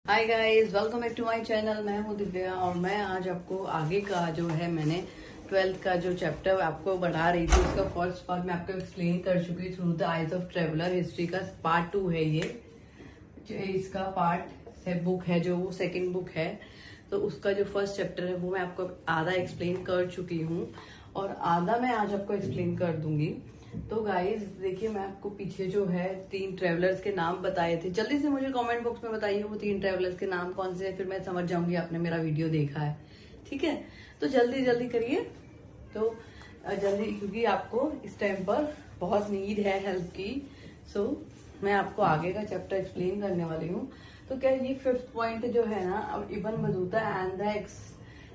Hi guys, welcome back to my channel. मैं हूं दिव्या और मैं आज आपको आगे का जो है मैंने 12th का जो चैप्टर आपको बढ़ा रही थी उसका फर्स्ट पार्ट मैं आपको एक्सप्लेन कर चुकी through the eyes of traveller. History का पार्ट 2 है ये, जो इसका पार्ट है बुक है जो वो सेकंड बुक है। तो उसका जो फर्स्ट चैप्टर है वो मैं आपको आधा एक्सप्लेन कर चुकी हूँ और आधा मैं आज आपको एक्सप्लेन कर दूंगी। तो गाइज देखिए, मैं आपको पीछे जो है 3 ट्रेवलर्स के नाम बताए थे। जल्दी से मुझे कमेंट बॉक्स में बताइए वो 3 ट्रेवलर्स के नाम कौन से हैं, फिर मैं समझ जाऊंगी आपने मेरा वीडियो देखा है। ठीक है, तो जल्दी जल्दी करिए। तो जल्दी, क्योंकि आपको इस टाइम पर बहुत नीड है हेल्प की। सो मैं आपको आगे का चैप्टर एक्सप्लेन करने वाली हूँ। तो क्या ये 5th पॉइंट जो है ना, अब Ibn Battuta and the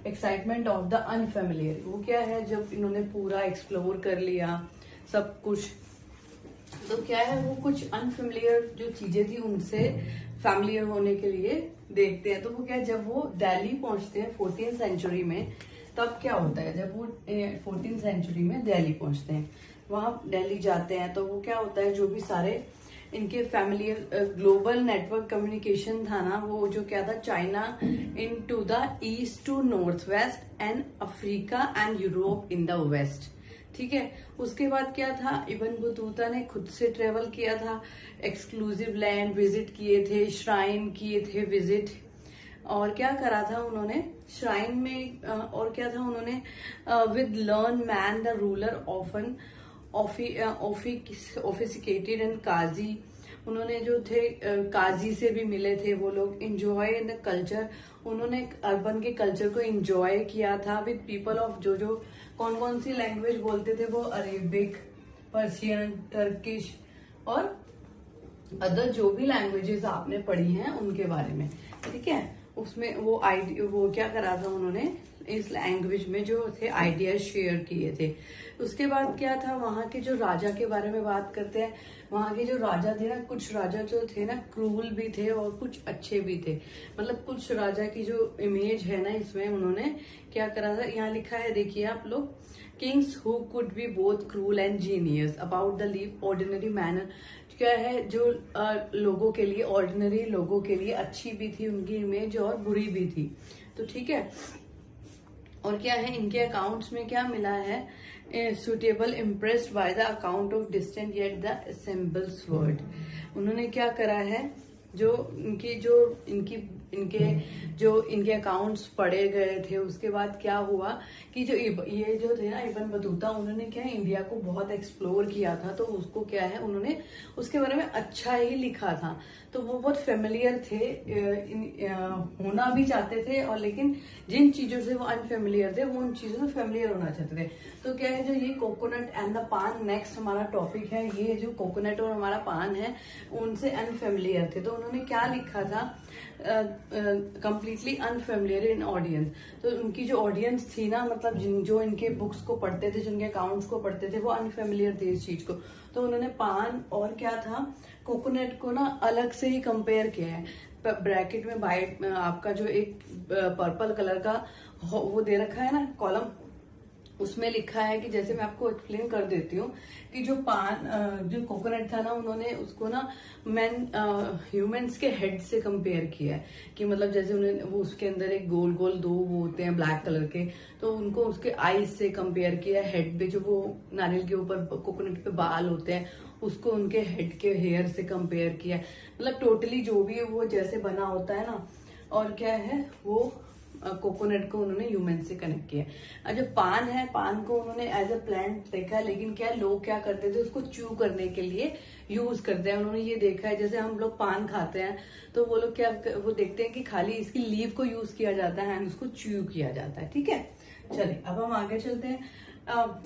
excitement of the unfamiliar, वो क्या है, जब इन्होंने पूरा एक्सप्लोर कर लिया सब कुछ, तो क्या है वो कुछ अनफेमिलियर जो चीजें थी उनसे फैमिलियर होने के लिए देखते हैं। तो वो क्या है, जब वो दिल्ली पहुंचते हैं 14th सेंचुरी में, तब क्या होता है, जब वो 14th सेंचुरी में दिल्ली पहुंचते हैं, वहां दिल्ली जाते हैं, तो वो क्या होता है, जो भी सारे इनके फैमिलियर ग्लोबल नेटवर्क कम्युनिकेशन था ना, वो जो क्या था, China in to the east to north west and Africa and Europe in the west. ठीक है, उसके बाद क्या था, इब्न बतूता ने खुद से ट्रेवल किया था, एक्सक्लूसिव लैंड विजिट किए थे, श्राइन किए थे विजिट, और क्या करा था उन्होंने श्राइन में, और क्या था उन्होंने with learned man the ruler often officiated and काजी, उन्होंने जो थे काजी से भी मिले थे वो लोग। इंजॉय इन द कल्चर, उन्होंने अर्बन के कल्चर को इंजॉय किया था विद पीपल ऑफ जो कौन कौन सी लैंग्वेज बोलते थे वो, अरेबिक, पर्शियन, टर्किश और अदर जो भी लैंग्वेजेस आपने पढ़ी हैं उनके बारे में। ठीक है, उसमें वो क्या करा था उन्होंने, इस लैंग्वेज में जो थे आइडियाज शेयर किए थे। उसके बाद क्या था, वहां के जो राजा के बारे में बात करते हैं। वहां के जो राजा थे ना, कुछ राजा जो थे ना क्रूल भी थे और कुछ अच्छे भी थे। मतलब कुछ राजा की जो इमेज है ना इसमें उन्होंने क्या करा था, यहाँ लिखा है देखिए आप लोग, Kings who could be both cruel and genius about the live ordinary manner, क्या है जो लोगों के लिए, ऑर्डिनरी लोगों के लिए अच्छी भी थी उनकी इमेज और बुरी भी थी। तो ठीक है, और क्या है इनके अकाउंट्स में क्या मिला है, suitable impressed by the account of distant yet the assembles word. उन्होंने क्या करा है, जो इनके अकाउंट्स पढ़े गए थे, उसके बाद क्या हुआ कि जो ये जो थे ना इब्न बतूता, उन्होंने क्या है इंडिया को बहुत एक्सप्लोर किया था, तो उसको क्या है उन्होंने उसके बारे में अच्छा ही लिखा था। तो वो बहुत फेमिलियर थे, होना भी चाहते थे, और लेकिन जिन चीजों से वो अनफेमिलियर थे वो उन चीजों से फेमिलियर होना चाहते थे। तो क्या है, जो ये कोकोनट एंड द पान नेक्स्ट हमारा टॉपिक है, ये जो कोकोनट और हमारा पान है उनसे अनफेमिलियर थे। तो उन्होंने क्या लिखा था, कंप्लीटली अनफेमिलियर इन ऑडियंस। तो उनकी जो ऑडियंस थी ना, मतलब जो इनके बुक्स को पढ़ते थे, जिनके अकाउंट्स को पढ़ते थे, वो अनफेमिलियर थे इस चीज को। तो उन्होंने पान और क्या था, कोकोनट को ना अलग से ही कंपेयर किया है। ब्रैकेट में वाइट आपका जो एक पर्पल कलर का वो दे रखा है ना कॉलम, उसमें लिखा है कि, जैसे मैं आपको एक्सप्लेन कर देती हूँ कि जो जो कोकोनट था ना, उन्होंने उसको ना ह्यूमंस के हेड से कंपेयर किया है कि मतलब जैसे उन्होंने वो उसके अंदर एक गोल गोल 2 वो होते हैं ब्लैक कलर के, तो उनको उसके आईज से कंपेयर किया। हेड पे जो वो नारियल के ऊपर कोकोनट पे बाल होते हैं उसको उनके हेड के हेयर से कंपेयर किया। मतलब टोटली जो भी वो जैसे बना होता है ना, और क्या है वो कोकोनट को उन्होंने ह्यूमन से कनेक्ट किया। और जो पान है, पान को उन्होंने एज अ प्लांट देखा है, लेकिन क्या लोग क्या करते थे, उसको च्यू करने के लिए यूज करते हैं। उन्होंने ये देखा है, जैसे हम लोग पान खाते हैं तो वो लोग क्या वो देखते हैं कि खाली इसकी लीव को यूज किया जाता है एंड उसको च्यू किया जाता है। ठीक है, चलिए अब हम आगे चलते हैं।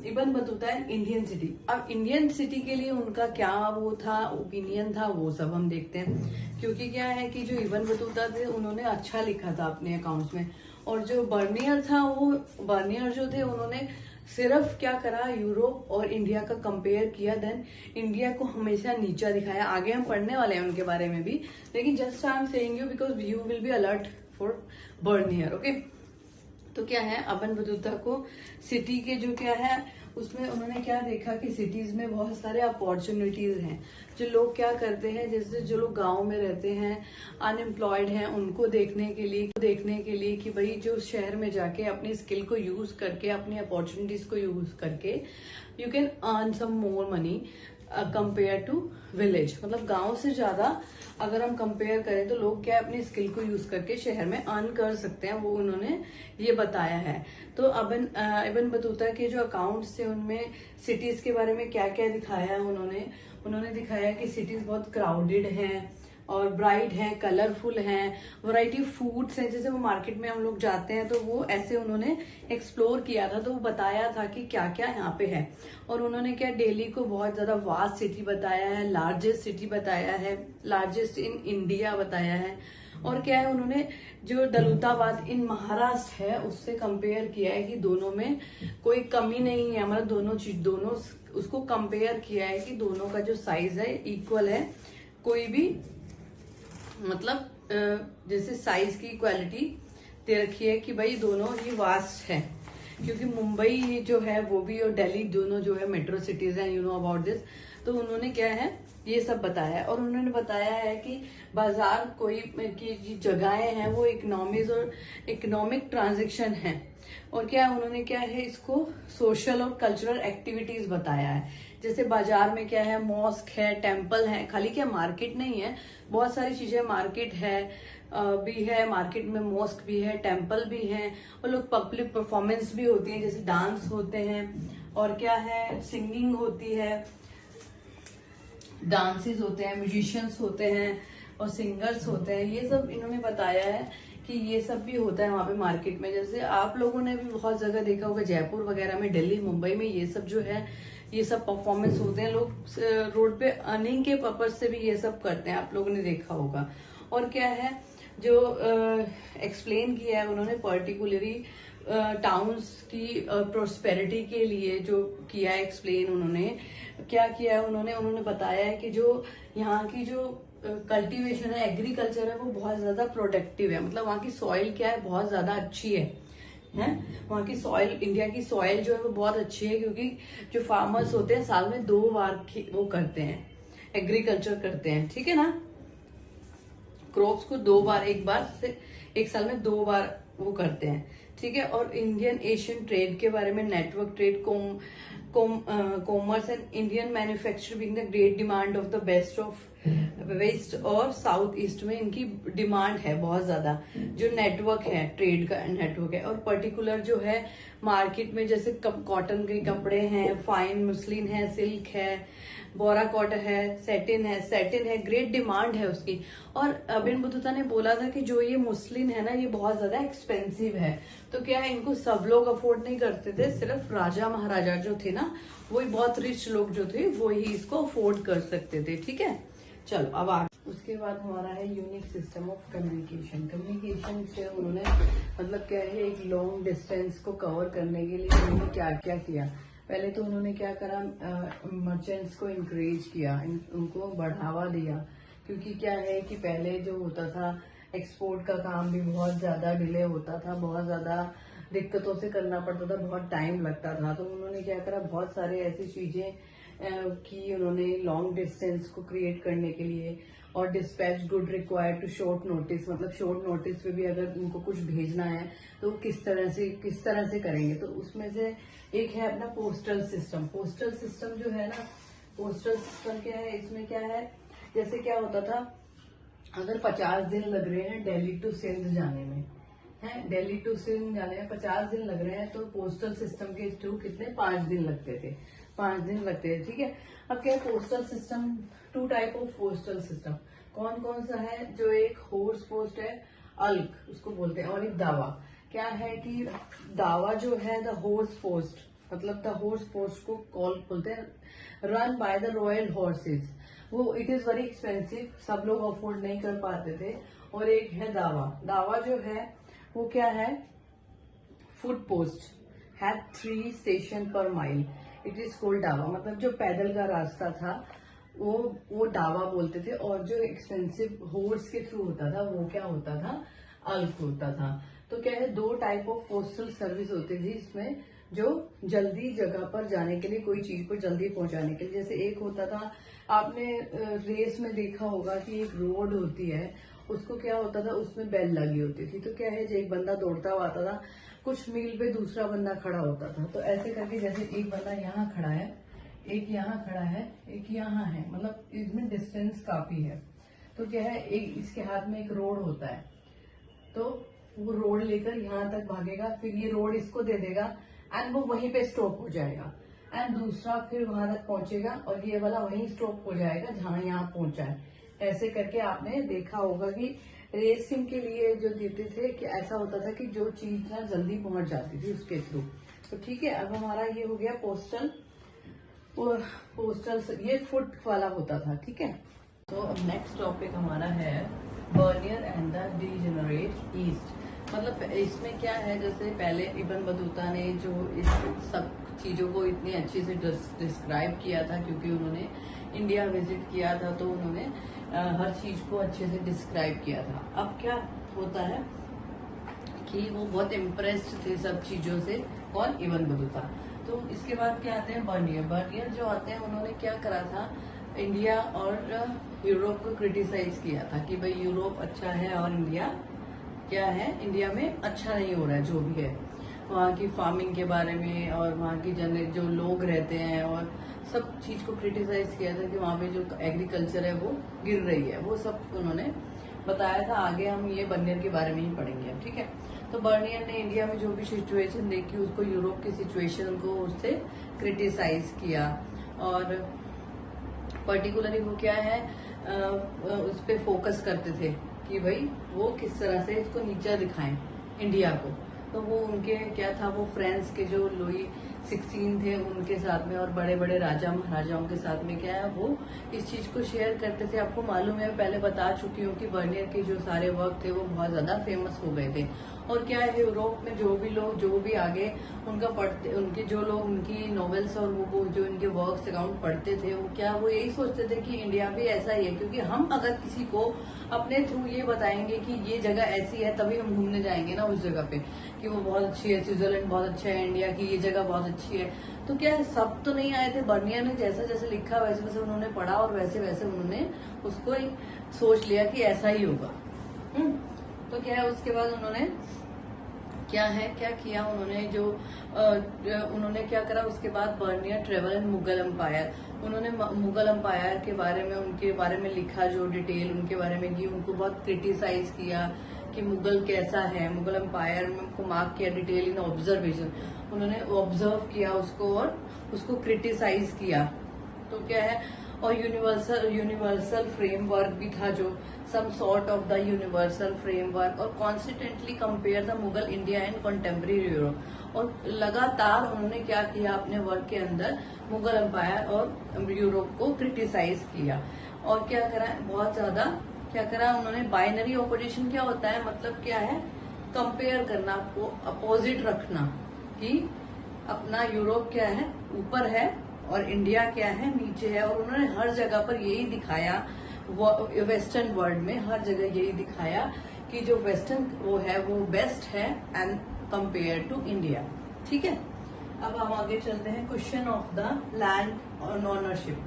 इब्न बतूता है इंडियन सिटी। अब इंडियन सिटी के लिए उनका क्या वो था, ओपिनियन था, वो सब हम देखते हैं। क्योंकि क्या है कि जो इब्न बतूता थे उन्होंने अच्छा लिखा था अपने अकाउंट्स में, और जो बर्नियर था, वो बर्नियर जो थे उन्होंने सिर्फ क्या करा, यूरोप और इंडिया का कंपेयर किया, देन इंडिया को हमेशा नीचा दिखाया। आगे हम पढ़ने वाले हैं उनके बारे में भी, लेकिन just I am saying you because you will be alert for Bernier. Okay, तो क्या है, इब्न बतूता को सिटी के जो क्या है उसमें उन्होंने क्या देखा कि सिटीज में बहुत सारे अपॉर्चुनिटीज हैं। जो लोग क्या करते हैं, जैसे जो लोग गांव में रहते हैं, अनएम्प्लॉयड हैं, उनको देखने के लिए कि भाई जो शहर में जाके अपनी स्किल को यूज करके, अपनी अपॉर्चुनिटीज को यूज करके you can earn some more money compare to village. मतलब गांव से ज्यादा अगर हम कंपेयर करें तो लोग क्या अपनी स्किल को यूज करके शहर में अर्न कर सकते हैं, वो उन्होंने ये बताया है। तो इब्न बतूता के जो अकाउंट्स थे उनमें सिटीज के बारे में क्या क्या दिखाया है उन्होंने दिखाया कि सिटीज बहुत क्राउडेड हैं और ब्राइट हैं, कलरफुल हैं, वैरायटी ऑफ फूड्स हैं। जैसे वो मार्केट में हम लोग जाते हैं तो वो ऐसे उन्होंने एक्सप्लोर किया था, तो वो बताया था कि क्या क्या यहाँ पे है। और उन्होंने क्या दिल्ली को बहुत ज्यादा वास्ट सिटी बताया है, लार्जेस्ट सिटी बताया है, लार्जेस्ट इन इंडिया बताया है। और क्या है, उन्होंने जो दलूताबाद इन महाराष्ट्र है उससे कंपेयर किया है कि दोनों में कोई कमी नहीं है। मतलब दोनों उसको कंपेयर किया है कि दोनों का जो साइज है इक्वल है, कोई भी मतलब जैसे साइज की इक्वालिटी दे रखी है कि भाई दोनों ही वास्ट है। क्योंकि मुंबई जो है वो भी और दिल्ली दोनों जो है मेट्रो सिटीज हैं, यू नो अबाउट दिस। तो उन्होंने क्या है ये सब बताया है। और उन्होंने बताया है कि बाजार कोई की जगहें हैं वो इकोनॉमिक ट्रांजेक्शन है। और क्या उन्होंने क्या है इसको सोशल और कल्चरल एक्टिविटीज बताया है। जैसे बाजार में क्या है, मॉस्क है, टेम्पल है, खाली क्या मार्केट नहीं है, बहुत सारी चीजें मार्केट है भी है, मार्केट में मॉस्क भी है, टेम्पल भी है, और लोग पब्लिक परफॉर्मेंस भी होती है, जैसे डांस होते हैं, और क्या है सिंगिंग होती है, डांसेस होते हैं, म्यूजिशियंस होते हैं और सिंगर्स होते हैं। ये सब इन्होंने बताया है कि ये सब भी होता है वहां पे मार्केट में। जैसे आप लोगों ने भी बहुत जगह देखा होगा, जयपुर वगैरह में, दिल्ली, मुंबई में ये सब जो है ये सब परफॉर्मेंस होते हैं। लोग रोड पे अर्निंग के पर्पज से भी ये सब करते हैं, आप लोगों ने देखा होगा। और क्या है जो एक्सप्लेन किया है उन्होंने पर्टिकुलरली टाउन्स की प्रोस्पेरिटी के लिए जो किया है एक्सप्लेन, उन्होंने क्या किया है, उन्होंने बताया है कि जो यहाँ की जो कल्टीवेशन है, एग्रीकल्चर है, वो बहुत ज्यादा प्रोडक्टिव है। मतलब वहाँ की सॉइल क्या है, बहुत ज्यादा अच्छी है। वहाँ की सॉइल, इंडिया की सॉइल जो है वो बहुत अच्छी है, क्योंकि जो फार्मर्स होते हैं साल में 2 बार वो करते हैं, एग्रीकल्चर करते हैं, ठीक है ना। क्रॉप्स को 2 बार, एक साल में 2 बार वो करते हैं, ठीक है। और इंडियन एशियन ट्रेड के बारे में, network trade, commerce and Indian manufacture being the great demand of the west और साउथ ईस्ट में इनकी डिमांड है बहुत ज्यादा। जो नेटवर्क है, ट्रेड का नेटवर्क है, और पर्टिकुलर जो है मार्केट में जैसे कॉटन के कपड़े हैं, फाइन मुस्लिन है, सिल्क है, बोरा कॉटन है, सेटिन है, ग्रेट डिमांड है उसकी। और इब्न बतूता ने बोला था कि जो ये मुस्लिन है ना, ये बहुत ज्यादा एक्सपेंसिव है। तो क्या है, इनको सब लोग अफोर्ड नहीं करते थे, सिर्फ राजा महाराजा जो थे ना, वही बहुत रिच लोग जो थे वो ही इसको अफोर्ड कर सकते थे, ठीक है। चलो अब आगे, उसके बाद हमारा है यूनिक सिस्टम ऑफ कम्युनिकेशन से उन्होंने मतलब क्या है, एक लॉन्ग डिस्टेंस को कवर करने के लिए उन्होंने क्या क्या किया। पहले तो उन्होंने क्या करा, मर्चेंट्स को इंकरेज किया, उनको बढ़ावा दिया। क्योंकि क्या है कि पहले जो होता था एक्सपोर्ट का काम भी बहुत ज्यादा डिले होता था, बहुत ज्यादा दिक्कतों से करना पड़ता था, बहुत टाइम लगता था। तो उन्होंने क्या करा, बहुत सारे ऐसी चीजें की उन्होंने लॉन्ग डिस्टेंस को क्रिएट करने के लिए। और dispatch good required to short notice, मतलब शॉर्ट नोटिस पे भी अगर उनको कुछ भेजना है तो किस तरह से करेंगे। तो उसमें से एक है अपना पोस्टल सिस्टम। पोस्टल सिस्टम जो है ना, पोस्टल सिस्टम क्या है, इसमें क्या है, जैसे क्या होता था, अगर 50 दिन लग रहे हैं दिल्ली टू सिंध जाने में, है दिल्ली टू सिंध जाने में 50 दिन लग रहे हैं, तो पोस्टल सिस्टम के थ्रू कितने 5 दिन लगते थे, 5 दिन लगते थे, ठीक है। अब क्या है, postal system, 2 type of postal system कौन कौन सा है, जो एक हॉर्स पोस्ट है, अल्क उसको बोलते हैं, और एक दावा। क्या है कि दावा जो है द हॉर्स पोस्ट, मतलब द हॉर्स पोस्ट को कॉल बोलते हैं, run by the royal horse's. वो इट इज वेरी एक्सपेंसिव, सब लोग अफोर्ड नहीं कर पाते थे। और एक है दावा। दावा जो है वो क्या है, foot post had 3 station per mile, it is called दावा। मतलब जो पैदल का रास्ता था वो दावा बोलते थे। और जो एक्सपेंसिव हॉर्स के थ्रू होता था वो क्या होता था, अल्क होता था। तो क्या है, 2 टाइप ऑफ पोस्टल सर्विस होती थी इसमें, जो जल्दी जगह पर जाने के लिए, कोई चीज को जल्दी पहुंचाने के लिए। जैसे एक होता था, आपने रेस में देखा होगा कि एक रोड होती है, उसको क्या होता था, उसमें बेल लगी होती थी। तो क्या है, जो एक बंदा दौड़ता हुआ आता था, कुछ मील पे दूसरा बंदा खड़ा होता था। तो ऐसे करके जैसे एक बंदा यहाँ खड़ा है, एक यहाँ खड़ा है, एक यहाँ है, मतलब इसमें डिस्टेंस काफी है। तो क्या है, एक इसके हाथ में एक रोड होता है, तो वो रोड लेकर यहाँ तक भागेगा, फिर ये रोड इसको दे देगा एंड वो वहीं पे स्टॉप हो जाएगा, एंड दूसरा फिर वहां तक पहुंचेगा और ये वाला वहीं स्टॉप हो जाएगा जहां यहाँ पहुंचा है। ऐसे करके आपने देखा होगा कि रेसिंग के लिए जो देते थे कि ऐसा होता था कि जो चीज ना जल्दी पहुंच जाती थी उसके थ्रू। तो ठीक है, अब हमारा ये हो गया पोस्टल, ये फुट वाला होता था। ठीक है, तो अब नेक्स्ट टॉपिक हमारा है Bernier and the degenerate east. मतलब इसमें क्या है, जैसे पहले इब्न बतूता ने जो इस सब चीजों को इतनी अच्छी से डिस्क्राइब किया था, क्योंकि उन्होंने इंडिया विजिट किया था, तो उन्होंने हर चीज को अच्छे से डिस्क्राइब किया था। अब क्या होता है कि वो बहुत इम्प्रेस्ड थे सब चीजों से, कौन, इब्न बतूता। तो इसके बाद क्या आते हैं बर्नियर जो आते हैं, उन्होंने क्या करा था, इंडिया और यूरोप को क्रिटिसाइज किया था कि भाई यूरोप अच्छा है और इंडिया क्या है, इंडिया में अच्छा नहीं हो रहा है जो भी है, वहाँ की फार्मिंग के बारे में और वहाँ की जो लोग रहते हैं और सब चीज को क्रिटिसाइज किया था कि वहाँ पे जो एग्रीकल्चर है वो गिर रही है, वो सब उन्होंने बताया था। आगे हम ये बर्नियर के बारे में ही पढ़ेंगे। ठीक है, तो बर्नियर ने इंडिया में जो भी सिचुएशन देखी उसको, यूरोप की सिचुएशन को उससे क्रिटिसाइज किया, और पर्टिकुलरली वो क्या है, उस पर फोकस करते थे कि भाई वो किस तरह से इसको नीचा दिखाएं इंडिया को। तो वो उनके क्या था, वो फ्रांस के जो लुई 16 थे उनके साथ में और बड़े बड़े राजा महाराजाओं के साथ में क्या है, वो इस चीज को शेयर करते थे। आपको मालूम है, पहले बता चुकी हूँ कि बर्नियर के जो सारे वर्क थे वो बहुत ज्यादा फेमस हो गए थे। और क्या है, यूरोप में जो भी लोग, जो भी आगे उनका पढ़ते, उनके जो लोग उनकी नॉवेल्स और वो जो इनके वर्क्स अकाउंट पढ़ते थे, वो क्या, वो यही सोचते थे कि इंडिया भी ऐसा ही है। क्योंकि हम अगर किसी को अपने थ्रू ये बताएंगे कि ये जगह ऐसी है, तभी हम घूमने जाएंगे ना उस जगह पे, कि वो बहुत अच्छी है, स्विट्जरलैंड बहुत अच्छा है, इंडिया की ये जगह बहुत अच्छी है। तो क्या है, सब तो नहीं आए थे, बर्नियर ने जैसा जैसे लिखा वैसे वैसे उन्होंने पढ़ा और वैसे वैसे उन्होंने उसको सोच लिया कि ऐसा ही होगा। तो क्या है, उसके बाद उन्होंने क्या किया, उन्होंने क्या करा, उसके बाद Bernier travel in Mughal empire, उन्होंने मुगल एम्पायर के बारे में, उनके बारे में लिखा, जो डिटेल उनके बारे में की, उनको बहुत क्रिटिसाइज किया कि मुगल कैसा है, मुगल एम्पायर में उनको मार्क किया डिटेल इन ऑब्जर्वेशन, उन्होंने ऑब्जर्व किया उसको और उसको क्रिटिसाइज किया। तो क्या है, और यूनिवर्सल फ्रेमवर्क भी था, जो some sort of the universal framework, और constantly compare the Mughal India and contemporary Europe. और लगातार उन्होंने क्या किया, अपने वर्क के अंदर मुगल एम्पायर और यूरोप को क्रिटिसाइज किया। और क्या करा, बहुत ज्यादा क्या करा उन्होंने, बाइनरी ऑपोजिशन क्या होता है, मतलब क्या है, कंपेयर करना, अपोजिट रखना, कि अपना यूरोप क्या है, ऊपर है और इंडिया क्या है, नीचे है। और उन्होंने हर जगह पर यही दिखाया, वेस्टर्न वर्ल्ड में हर जगह यही दिखाया कि जो वेस्टर्न वो है वो बेस्ट है एंड कंपेयर टू इंडिया। ठीक है, अब हम आगे चलते हैं, question of the land on ownership.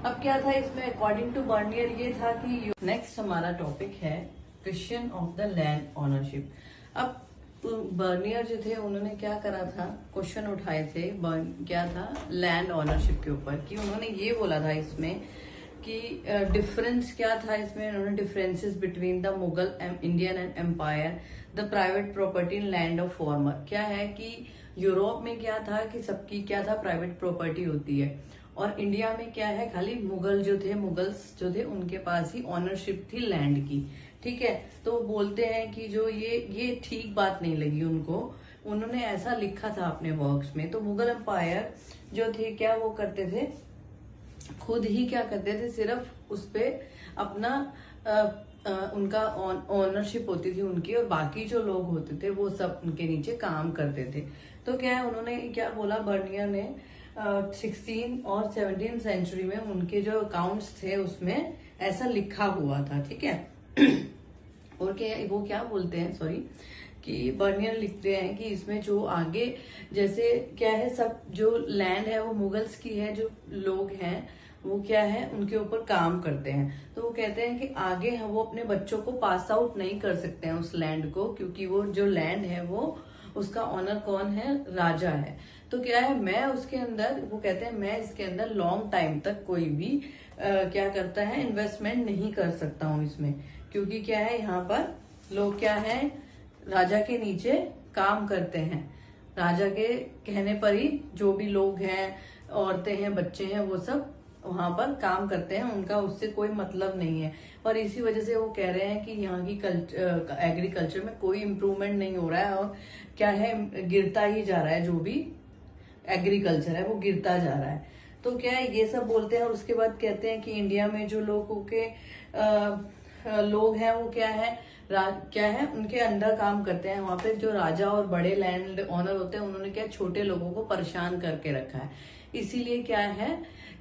अब क्या था इसमें, अकॉर्डिंग टू बर्नियर ये था कि नेक्स्ट हमारा टॉपिक है question of the land ownership. अब बर्नियर जो थे उन्होंने क्या करा था, क्वेश्चन उठाए थे, क्या था, लैंड ओनरशिप के ऊपर, कि उन्होंने ये बोला था इसमें कि डिफरेंस क्या था इसमें, उन्होंने differences between the Mughal Indian and empire, the private property in land of former. क्या है कि यूरोप में क्या था कि सबकी क्या था, प्राइवेट प्रॉपर्टी होती है, और इंडिया में क्या है, खाली मुगल्स जो थे उनके पास ही ऑनरशिप थी लैंड की। ठीक है, तो वो बोलते हैं कि जो ये ठीक बात नहीं लगी उनको, उन्होंने ऐसा लिखा था अपने वर्क्स में। तो मुगल एम्पायर जो थे क्या वो करते थे, खुद ही क्या करते थे, सिर्फ उस पे अपना उनका ऑनरशिप होती थी उनकी, और बाकी जो लोग होते थे वो सब उनके नीचे काम करते थे। तो क्या है, उन्होंने क्या बोला, बर्नियर ने 16 और 17 सेंचुरी में उनके जो अकाउंट्स थे उसमें ऐसा लिखा हुआ था। ठीक है और वो क्या बोलते हैं, सॉरी, कि बर्नियर लिखते हैं कि इसमें जो आगे जैसे क्या है, सब जो लैंड है वो मुगल्स की है, जो लोग हैं वो क्या है उनके ऊपर काम करते हैं। तो वो कहते हैं कि आगे वो अपने बच्चों को पास आउट नहीं कर सकते हैं उस लैंड को, क्योंकि वो जो लैंड है वो उसका ऑनर कौन है, राजा है। तो क्या है, मैं उसके अंदर, वो कहते हैं मैं इसके अंदर लॉन्ग टाइम तक कोई भी क्या करता है, इन्वेस्टमेंट नहीं कर सकता हूँ इसमें, क्योंकि क्या है यहाँ पर लोग क्या है, राजा के नीचे काम करते हैं। राजा के कहने पर ही जो भी लोग हैं, औरतें हैं, बच्चे हैं, वो सब वहां पर काम करते हैं, उनका उससे कोई मतलब नहीं है। और इसी वजह से वो कह रहे हैं कि यहाँ की एग्रीकल्चर में कोई इम्प्रूवमेंट नहीं हो रहा है, और क्या है, गिरता ही जा रहा है, जो भी एग्रीकल्चर है वो गिरता जा रहा है। तो क्या है, ये सब बोलते हैं। और उसके बाद कहते हैं कि इंडिया में जो लोगों के लोग हैं वो क्या है, क्या है, उनके अंडर काम करते हैं। वहां पे जो राजा और बड़े लैंड ओनर होते हैं, उन्होंने क्या छोटे लोगों को परेशान करके रखा है। इसीलिए क्या है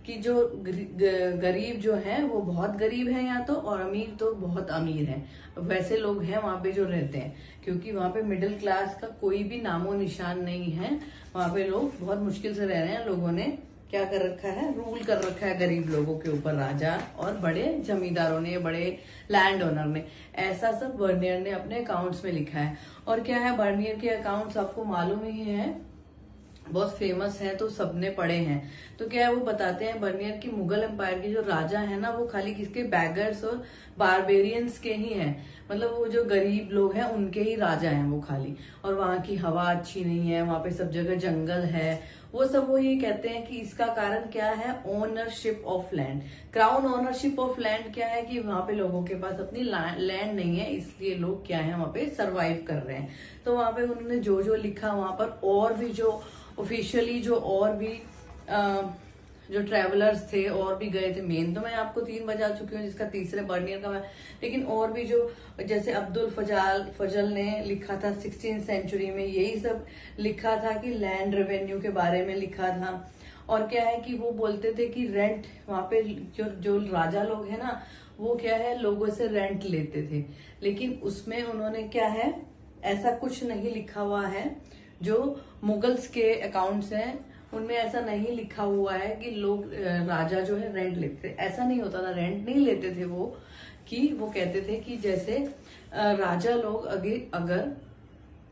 कि जो गरीब जो है वो बहुत गरीब है यहाँ तो, और अमीर तो बहुत अमीर है, वैसे लोग हैं वहां पे जो रहते हैं, क्योंकि वहां पे मिडिल क्लास का कोई भी नामो निशान नहीं है। वहां पे लोग बहुत मुश्किल से रह रहे हैं। लोगों ने क्या कर रखा है, रूल कर रखा है गरीब लोगों के ऊपर, राजा और बड़े जमींदारों ने, बड़े लैंड ओनर ने। ऐसा सब बर्नियर ने अपने अकाउंट्स में लिखा है। और क्या है, बर्नियर के अकाउंट्स आपको मालूम ही है, बहुत फेमस है, तो सबने पढ़े हैं। तो क्या है, वो बताते हैं बर्नियर की मुगल एम्पायर के जो राजा है ना, वो खाली किसके, बैगर्स और बारबेरियंस के ही हैं। मतलब वो जो गरीब लोग हैं उनके ही राजा हैं वो खाली। और वहां की हवा अच्छी नहीं है, वहां पे सब जगह जंगल है, वो सब। वो ये कहते हैं कि इसका कारण क्या है, ownership of land, crown ownership of land. क्या है कि वहां पे लोगों के पास अपनी लैंड नहीं है, इसलिए लोग क्या है वहां पे सरवाइव कर रहे हैं। तो वहां पे उन्होंने जो जो लिखा वहां पर, और भी जो ऑफिशियली जो और भी जो ट्रेवलर्स थे और भी गए थे, मेन तो मैं आपको 3 बजा चुकी हूँ, जिसका तीसरे बर्नियर का मैं, लेकिन और भी जो जैसे अब्दुल फजल ने लिखा था 16th सेंचुरी में, यही सब लिखा था कि लैंड रेवेन्यू के बारे में लिखा था। और क्या है कि वो बोलते थे कि रेंट, वहां पे जो राजा लोग है ना, वो क्या है लोगों से रेंट लेते थे, लेकिन उसमें उन्होंने क्या है, ऐसा कुछ नहीं लिखा हुआ है। जो मुगल्स के अकाउंट्स हैं उनमें ऐसा नहीं लिखा हुआ है कि लोग राजा जो है रेंट लेते थे, ऐसा नहीं होता था, रेंट नहीं लेते थे वो। कि वो कहते थे कि जैसे राजा लोग अगर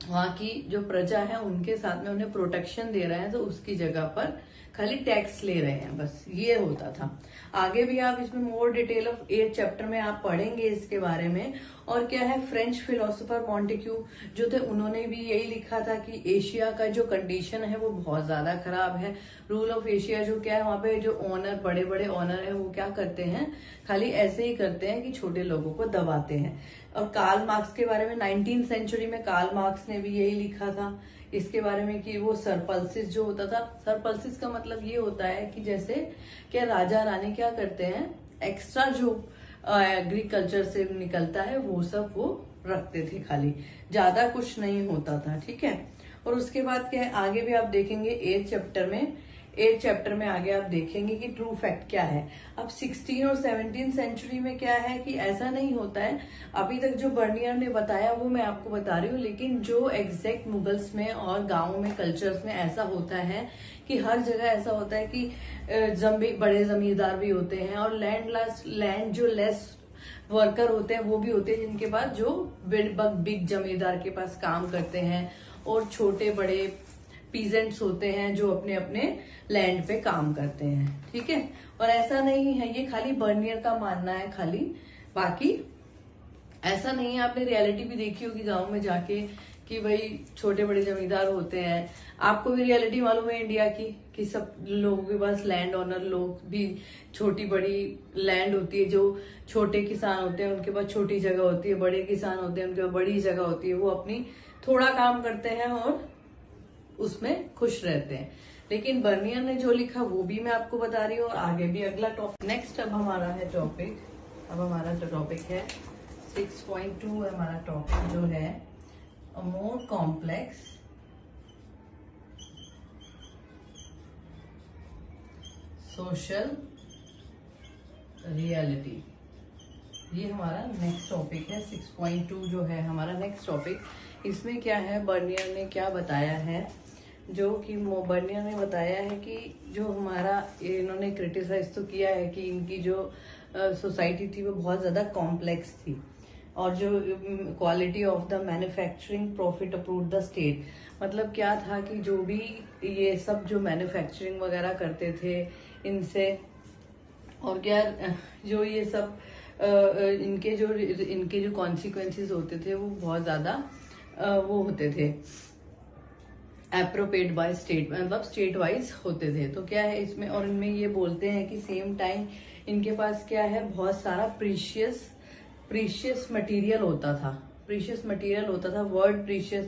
वहां की जो प्रजा है उनके साथ में उन्हें प्रोटेक्शन दे रहे हैं, तो उसकी जगह पर खाली टैक्स ले रहे हैं, बस ये होता था। आगे भी आप इसमें more detail of 8th chapter में आप पढ़ेंगे इसके बारे में। और क्या है, फ्रेंच फिलोसोफर मॉन्टेक्यू जो थे, उन्होंने भी यही लिखा था कि एशिया का जो कंडीशन है वो बहुत ज्यादा खराब है। रूल ऑफ एशिया जो क्या है, वहां पे जो ओनर, बड़े बड़े ओनर है, वो क्या करते हैं, खाली ऐसे ही करते हैं कि छोटे लोगों को दबाते हैं। और कार्ल मार्क्स के बारे में 19th सेंचुरी में कार्ल मार्क्स ने भी यही लिखा था इसके बारे में, कि वो सरपल्सिस जो होता था, सरपल्सिस का मतलब ये होता है कि जैसे क्या राजा रानी क्या करते हैं, एक्स्ट्रा जो एग्रीकल्चर से निकलता है वो सब वो रखते थे, खाली ज्यादा कुछ नहीं होता था, ठीक है। और उसके बाद क्या है, आगे भी आप देखेंगे 8th चैप्टर में आगे आप देखेंगे कि ट्रू फैक्ट क्या है। अब 16 और 17th सेंचुरी में क्या है कि ऐसा नहीं होता है। अभी तक जो बर्नियर ने बताया वो मैं आपको बता रही हूँ, लेकिन जो एग्जैक्ट मुगल्स में और गाँव में कल्चर्स में ऐसा होता है कि हर जगह ऐसा होता है कि बड़े जमींदार भी होते हैं, और लैंड जो लेस वर्कर होते हैं वो भी होते हैं, जिनके पास जो बिग जमींदार के पास काम करते हैं, और छोटे बड़े पीजेंट्स होते हैं जो अपने अपने लैंड पे काम करते हैं, ठीक है। और ऐसा नहीं है, ये खाली बर्नियर का मानना है खाली, बाकी ऐसा नहीं है। आपने रियलिटी भी देखी होगी गांव में जाके कि भाई छोटे बड़े जमींदार होते हैं। आपको भी रियलिटी मालूम है इंडिया की कि सब लोगों के पास लैंड ओनर लोग भी छोटी बड़ी लैंड होती है। जो छोटे किसान होते हैं उनके पास छोटी जगह होती है, बड़े किसान होते हैं उनके पास बड़ी जगह होती है, वो अपनी थोड़ा काम करते हैं और उसमें खुश रहते हैं। लेकिन बर्नियर ने जो लिखा वो भी मैं आपको बता रही हूँ, और आगे भी अगला टॉपिक। नेक्स्ट अब हमारा टॉपिक है 6.2 हमारा टॉपिक जो है अ मोर कॉम्प्लेक्स सोशल रियलिटी। ये हमारा नेक्स्ट टॉपिक है 6.2 जो है हमारा नेक्स्ट टॉपिक। इसमें क्या है, बर्नियर ने क्या बताया है, जो कि बर्नियर ने बताया है कि जो हमारा इन्होंने क्रिटिसाइज तो किया है कि इनकी जो सोसाइटी थी वो बहुत ज्यादा कॉम्प्लेक्स थी, और जो quality of the manufacturing profit approve the state. मतलब क्या था कि जो भी ये सब जो मैन्युफैक्चरिंग वगैरह करते थे इनसे, और क्या जो ये सब इनके जो कॉन्सिक्वेंसेस होते थे वो बहुत ज्यादा वो होते थे अप्रोप्रिएट बाय स्टेट, मतलब स्टेट वाइज होते थे। तो क्या है इसमें, और इनमें ये बोलते हैं कि सेम टाइम इनके पास क्या है, बहुत सारा प्रीशियस मटेरियल होता था। प्रीशियस मटेरियल होता था, वर्ड प्रीशियस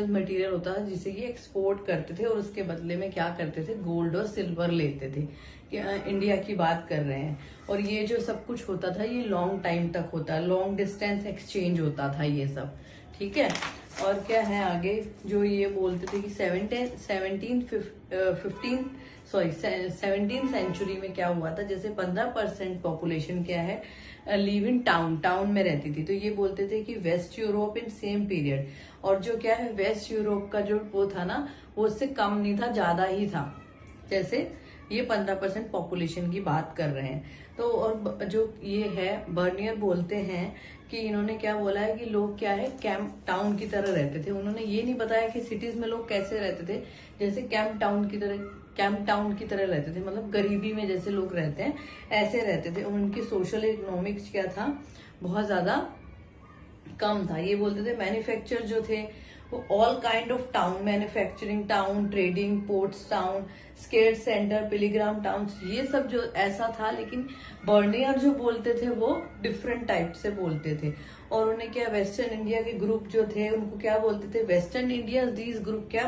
मटेरियल होता था, जिसे ये एक्सपोर्ट करते थे और उसके बदले में क्या करते थे, गोल्ड और सिल्वर लेते थे। इंडिया की बात कर रहे हैं, और ये जो सब कुछ होता था ये लॉन्ग टाइम तक होता है, लॉन्ग डिस्टेंस एक्सचेंज होता था ये सब, ठीक है। और क्या है आगे, जो ये बोलते थे कि 17th सेंचुरी में क्या हुआ था, जैसे 15% पॉपुलेशन क्या है लिव इन टाउन में रहती थी। तो ये बोलते थे कि west Europe in same period, और जो क्या है वेस्ट यूरोप का जो वो था ना, वो उससे कम नहीं था, ज्यादा ही था। जैसे ये 15% पॉपुलेशन की बात कर रहे हैं। तो और जो ये है बर्नियर बोलते हैं कि इन्होंने क्या बोला है कि लोग क्या है कैंप टाउन की तरह रहते थे। उन्होंने ये नहीं बताया कि सिटीज में लोग कैसे रहते थे, जैसे कैंप टाउन की तरह रहते थे, मतलब गरीबी में जैसे लोग रहते हैं ऐसे रहते थे। उनकी सोशल इकोनॉमिक्स क्या था, बहुत ज्यादा कम था। ये बोलते थे मैन्युफैक्चर जो थे वो all kind of town, manufacturing town, trading ports town, स्केट सेंटर, पिलीग्राम टाउन, ये सब जो ऐसा था। लेकिन बर्नियर जो बोलते थे वो डिफरेंट टाइप से बोलते थे। और उन्हें क्या वेस्टर्न इंडिया के ग्रुप जो थे उनको क्या बोलते थे, वेस्टर्न इंडिया दीज ग्रुप क्या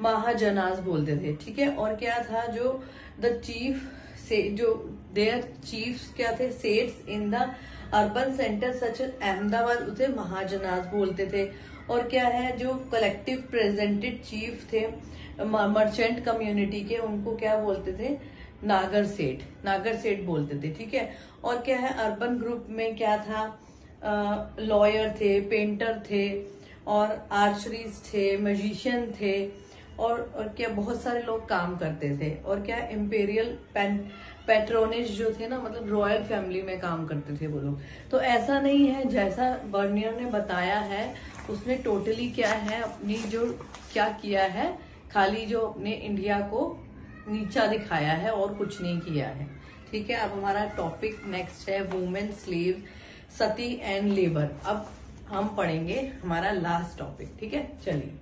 महाजनास बोलते थे, ठीक है। और क्या था, जो द चीफ से जो देयर चीफ्स क्या थे, sets in the urban centre such Ahmedabad, उसे महाजनास बोलते थे। और क्या है, जो कलेक्टिव प्रेजेंटेड चीफ थे मर्चेंट कम्युनिटी के, उनको क्या बोलते थे, नागर सेठ बोलते थे, ठीक है। और क्या है, अर्बन ग्रुप में क्या था, लॉयर थे, पेंटर थे, और आर्चरीज थे, मैजिशियन थे, और क्या बहुत सारे लोग काम करते थे। और क्या इम्पेरियल पैट्रोनेज जो थे ना, मतलब रॉयल फैमिली में काम करते थे वो लोग। तो ऐसा नहीं है जैसा बर्नियर ने बताया है, उसने टोटली क्या है अपनी जो क्या किया है, खाली जो अपने इंडिया को नीचा दिखाया है और कुछ नहीं किया है, ठीक है। अब हमारा टॉपिक नेक्स्ट है women slave, Sati and labour. अब हम पढ़ेंगे हमारा लास्ट टॉपिक, ठीक है, चलिए।